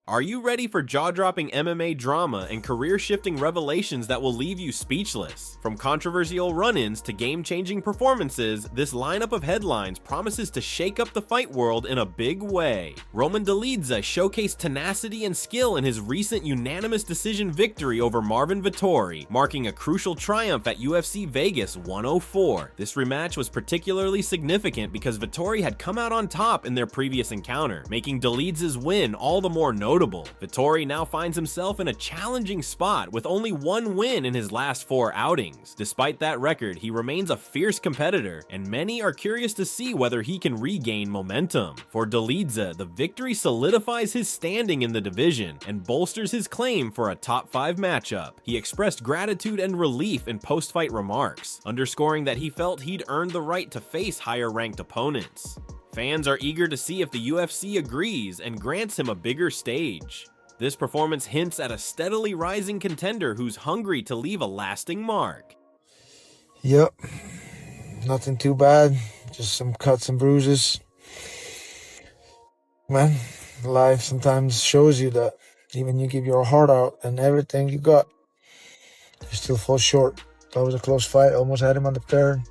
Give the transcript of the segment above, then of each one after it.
Are you ready for jaw-dropping MMA drama and career-shifting revelations that will leave you speechless? From controversial run-ins to game-changing performances, this lineup of headlines promises to shake up the fight world in a big way. Roman Dolidze showcased tenacity and skill in his recent unanimous decision victory over Marvin Vettori, marking a crucial triumph at UFC Vegas 104. This rematch was particularly significant because Vettori had come out on top in their previous encounter, making Dolidze's win all the more notable. Vettori now finds himself in a challenging spot with only one win in his last 4 outings. Despite that record, he remains a fierce competitor, and many are curious to see whether he can regain momentum. For Dolidze, the victory solidifies his standing in the division and bolsters his claim for a top 5 matchup. He expressed gratitude and relief in post-fight remarks, underscoring that he felt he'd earned the right to face higher-ranked opponents. Fans are eager to see if the UFC agrees and grants him a bigger stage. This performance hints at a steadily rising contender who's hungry to leave a lasting mark. Yep, nothing too bad, just some cuts and bruises. Man, life sometimes shows you that even you give your heart out and everything you got, you still fall short. That was a close fight, almost had him on the third.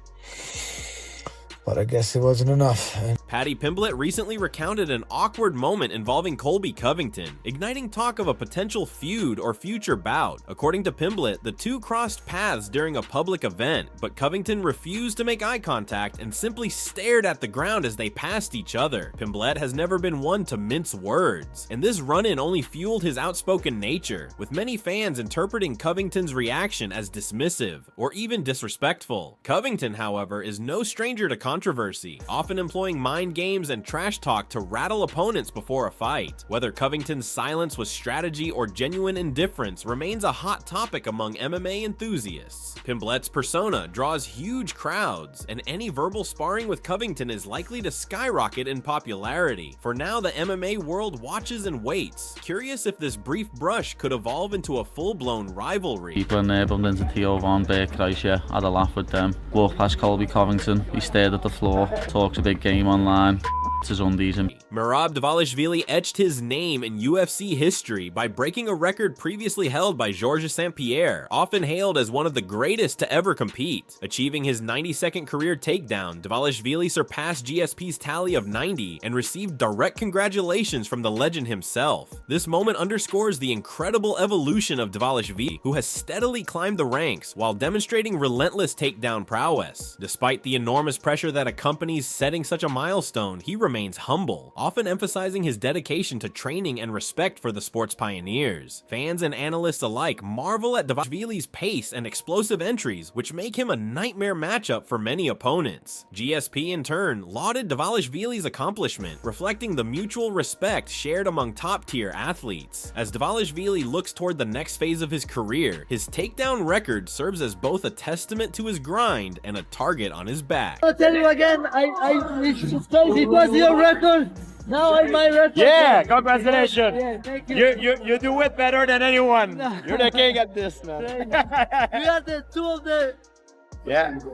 But I guess it wasn't enough. Paddy recently recounted an awkward moment involving Colby Covington, igniting talk of a potential feud or future bout. According to Pimblett, the two crossed paths during a public event, but Covington refused to make eye contact and simply stared at the ground as they passed each other. Pimblett has never been one to mince words, and this run-in only fueled his outspoken nature, with many fans interpreting Covington's reaction as dismissive or even disrespectful. Covington, however, is no stranger to controversy, often employing mind games and trash talk to rattle opponents before a fight. Whether Covington's silence was strategy or genuine indifference remains a hot topic among MMA enthusiasts. Pimblett's persona draws huge crowds, and any verbal sparring with Covington is likely to skyrocket in popularity. For now, the MMA world watches and waits, curious if this brief brush could evolve into a full-blown rivalry. People in there bumped into Theo Von Beer-Kreischer, had a laugh with them, walked past Colby Covington, he stared at the floor, talks a big game online, his undies and Merab Dvalishvili etched his name in UFC history by breaking a record previously held by Georges St-Pierre, often hailed as one of the greatest to ever compete. Achieving his 92nd career takedown, Dvalishvili surpassed GSP's tally of 90 and received direct congratulations from the legend himself. This moment underscores the incredible evolution of Dvalishvili, who has steadily climbed the ranks while demonstrating relentless takedown prowess. Despite the enormous pressure that accompanies setting such a milestone, he remains humble, often emphasizing his dedication to training and respect for the sport's pioneers. Fans and analysts alike marvel at Dvalishvili's pace and explosive entries, which make him a nightmare matchup for many opponents. GSP in turn lauded Dvalishvili's accomplishment, reflecting the mutual respect shared among top-tier athletes. As Dvalishvili looks toward the next phase of his career, his takedown record serves as both a testament to his grind and a target on his back. I'll tell you again, it was your record. Now I'm my record. Yeah, congratulations. Yeah, thank you. You do it better than anyone. You're the king at this, man. We are the two of the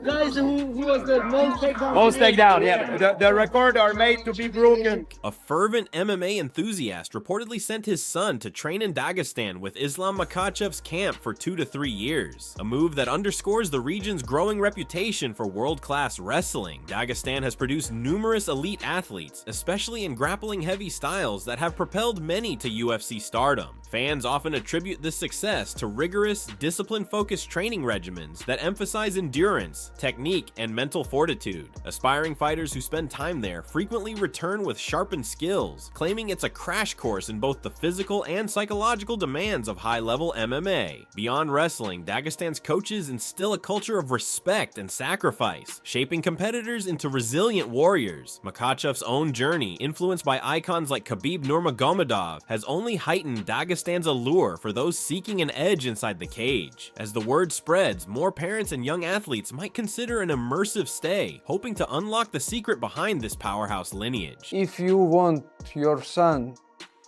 guys who was the most takedown. Most takedown, yeah. The record are made to be broken. A fervent MMA enthusiast reportedly sent his son to train in Dagestan with Islam Makhachev's camp for 2 to 3 years, a move that underscores the region's growing reputation for world-class wrestling. Dagestan has produced numerous elite athletes, especially in grappling-heavy styles that have propelled many to UFC stardom. Fans often attribute this success to rigorous, discipline-focused training regimens that emphasize endurance, technique, and mental fortitude. Aspiring fighters who spend time there frequently return with sharpened skills, claiming it's a crash course in both the physical and psychological demands of high-level MMA. Beyond wrestling, Dagestan's coaches instill a culture of respect and sacrifice, shaping competitors into resilient warriors. Makhachev's own journey, influenced by icons like Khabib Nurmagomedov, has only heightened Dagestan's allure for those seeking an edge inside the cage. As the word spreads, more parents and young athletes might consider an immersive stay, hoping to unlock the secret behind this powerhouse lineage. If you want your son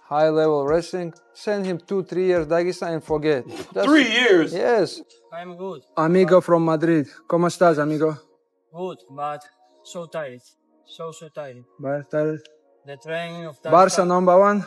high-level wrestling, send him 2-3 years Dagestan and forget. 3 years? Yes. I'm good. Amigo from Madrid. ¿Cómo estás, amigo? Good, but so tired. So tired. But The training of Barca number 1?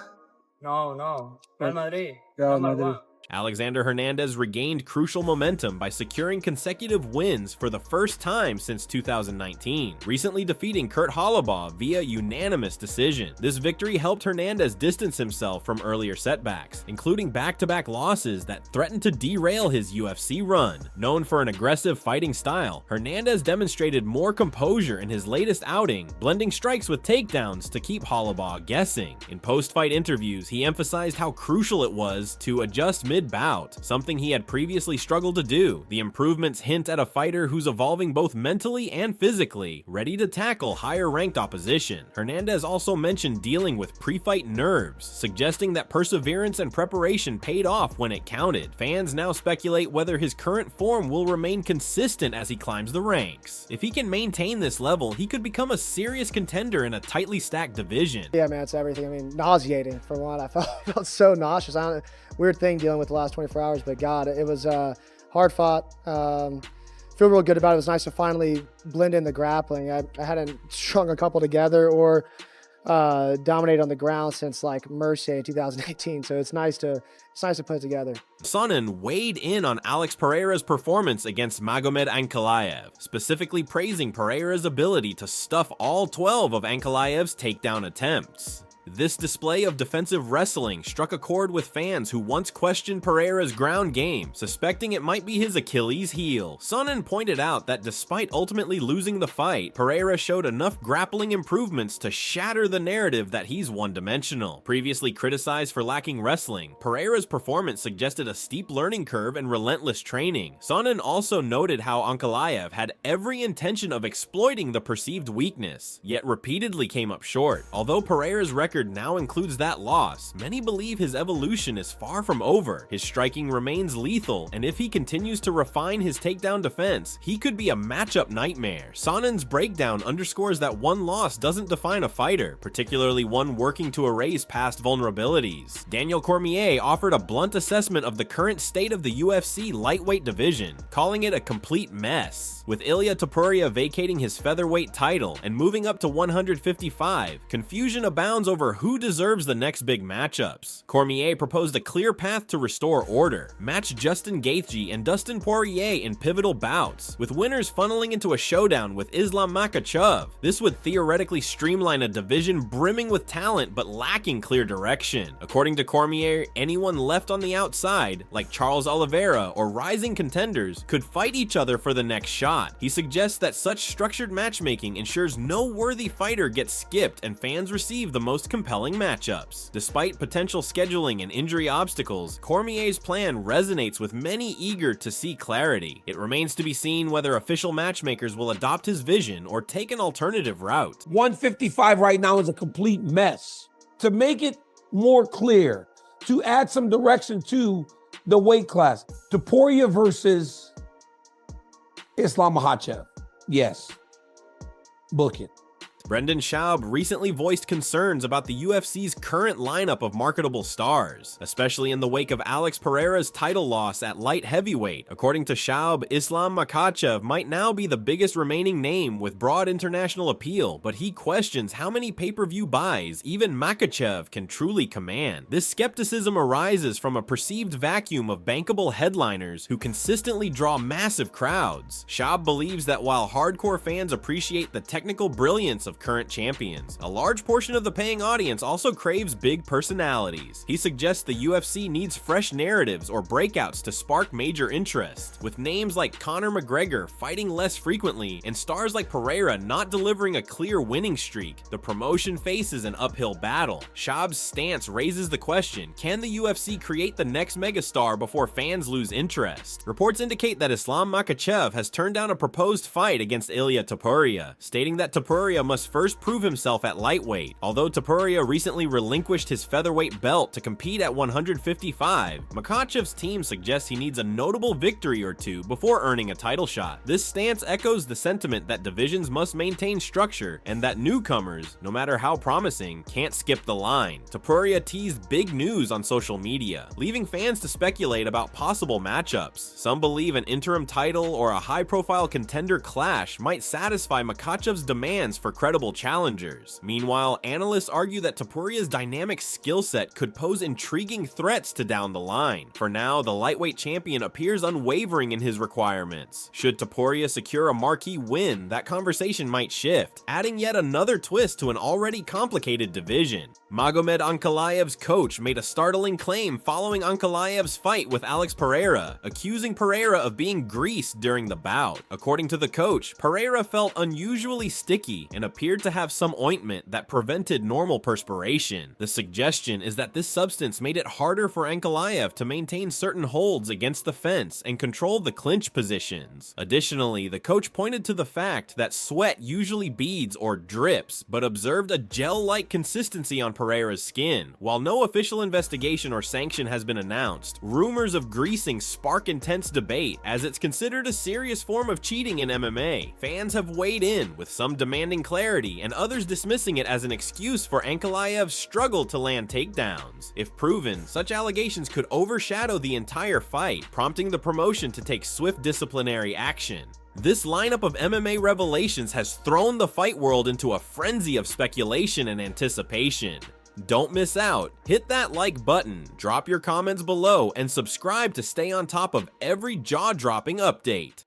No. Real Madrid. Real Number Madrid. one. Alexander Hernandez regained crucial momentum by securing consecutive wins for the first time since 2019, recently defeating Kurt Holobaugh via unanimous decision. This victory helped Hernandez distance himself from earlier setbacks, including back-to-back losses that threatened to derail his UFC run. Known for an aggressive fighting style, Hernandez demonstrated more composure in his latest outing, blending strikes with takedowns to keep Holobaugh guessing. In post-fight interviews, he emphasized how crucial it was to adjust mid-bout, something he had previously struggled to do. The improvements hint at a fighter who's evolving both mentally and physically, ready to tackle higher-ranked opposition. Hernandez also mentioned dealing with pre-fight nerves, suggesting that perseverance and preparation paid off when it counted. Fans now speculate whether his current form will remain consistent as he climbs the ranks. If he can maintain this level, he could become a serious contender in a tightly stacked division. Yeah, man, it's everything. I mean, nauseating for one. I felt so nauseous. Weird thing dealing with the last 24 hours, but God, it was hard fought. Feel real good about it. It was nice to finally blend in the grappling. I hadn't strung a couple together or dominated on the ground since like Mercy in 2018. So it's nice to put it together. Sonnen weighed in on Alex Pereira's performance against Magomed Ankalaev, specifically praising Pereira's ability to stuff all 12 of Ankalaev's takedown attempts. This display of defensive wrestling struck a chord with fans who once questioned Pereira's ground game, suspecting it might be his Achilles heel. Sonnen pointed out that despite ultimately losing the fight, Pereira showed enough grappling improvements to shatter the narrative that he's one-dimensional. Previously criticized for lacking wrestling, Pereira's performance suggested a steep learning curve and relentless training. Sonnen also noted how Ankalaev had every intention of exploiting the perceived weakness, yet repeatedly came up short. Although Pereira's record now includes that loss, many believe his evolution is far from over. His striking remains lethal, and if he continues to refine his takedown defense, he could be a matchup nightmare. Sonnen's breakdown underscores that one loss doesn't define a fighter, particularly one working to erase past vulnerabilities. Daniel Cormier offered a blunt assessment of the current state of the UFC lightweight division, calling it a complete mess. With Ilia Topuria vacating his featherweight title and moving up to 155, confusion abounds over who deserves the next big matchups. Cormier proposed a clear path to restore order. Match Justin Gaethje and Dustin Poirier in pivotal bouts, with winners funneling into a showdown with Islam Makhachev. This would theoretically streamline a division brimming with talent but lacking clear direction. According to Cormier, anyone left on the outside, like Charles Oliveira or rising contenders, could fight each other for the next shot. He suggests that such structured matchmaking ensures no worthy fighter gets skipped and fans receive the most compelling matchups. Despite potential scheduling and injury obstacles, Cormier's plan resonates with many eager to see clarity. It remains to be seen whether official matchmakers will adopt his vision or take an alternative route. 155 right now is a complete mess. To make it more clear, to add some direction to the weight class, Topuria versus Islam Makhachev. Yes. Book it. Brendan Schaub recently voiced concerns about the UFC's current lineup of marketable stars, especially in the wake of Alex Pereira's title loss at light heavyweight. According to Schaub, Islam Makhachev might now be the biggest remaining name with broad international appeal, but he questions how many pay-per-view buys even Makhachev can truly command. This skepticism arises from a perceived vacuum of bankable headliners who consistently draw massive crowds. Schaub believes that while hardcore fans appreciate the technical brilliance of current champions, a large portion of the paying audience also craves big personalities. He suggests the UFC needs fresh narratives or breakouts to spark major interest. With names like Conor McGregor fighting less frequently and stars like Pereira not delivering a clear winning streak, the promotion faces an uphill battle. Schaub's stance raises the question, can the UFC create the next megastar before fans lose interest? Reports indicate that Islam Makhachev has turned down a proposed fight against Ilia Topuria, stating that Topuria must first prove himself at lightweight. Although Topuria recently relinquished his featherweight belt to compete at 155, Makhachev's team suggests he needs a notable victory or two before earning a title shot. This stance echoes the sentiment that divisions must maintain structure and that newcomers, no matter how promising, can't skip the line. Topuria teased big news on social media, leaving fans to speculate about possible matchups. Some believe an interim title or a high-profile contender clash might satisfy Makhachev's demands for credibility formidable challengers. Meanwhile, analysts argue that Topuria's dynamic skill set could pose intriguing threats to down the line. For now, the lightweight champion appears unwavering in his requirements. Should Topuria secure a marquee win, that conversation might shift, adding yet another twist to an already complicated division. Magomed Ankalayev's coach made a startling claim following Ankalayev's fight with Alex Pereira, accusing Pereira of being greased during the bout. According to the coach, Pereira felt unusually sticky and appeared to have some ointment that prevented normal perspiration. The suggestion is that this substance made it harder for Ankalaev to maintain certain holds against the fence and control the clinch positions. Additionally, the coach pointed to the fact that sweat usually beads or drips, but observed a gel-like consistency on Pereira's skin. While no official investigation or sanction has been announced, rumors of greasing spark intense debate as it's considered a serious form of cheating in MMA. Fans have weighed in, with some demanding clarity and others dismissing it as an excuse for Ankalaev's struggle to land takedowns. If proven, such allegations could overshadow the entire fight, prompting the promotion to take swift disciplinary action. This lineup of MMA revelations has thrown the fight world into a frenzy of speculation and anticipation. Don't miss out. Hit that like button, drop your comments below, and subscribe to stay on top of every jaw-dropping update.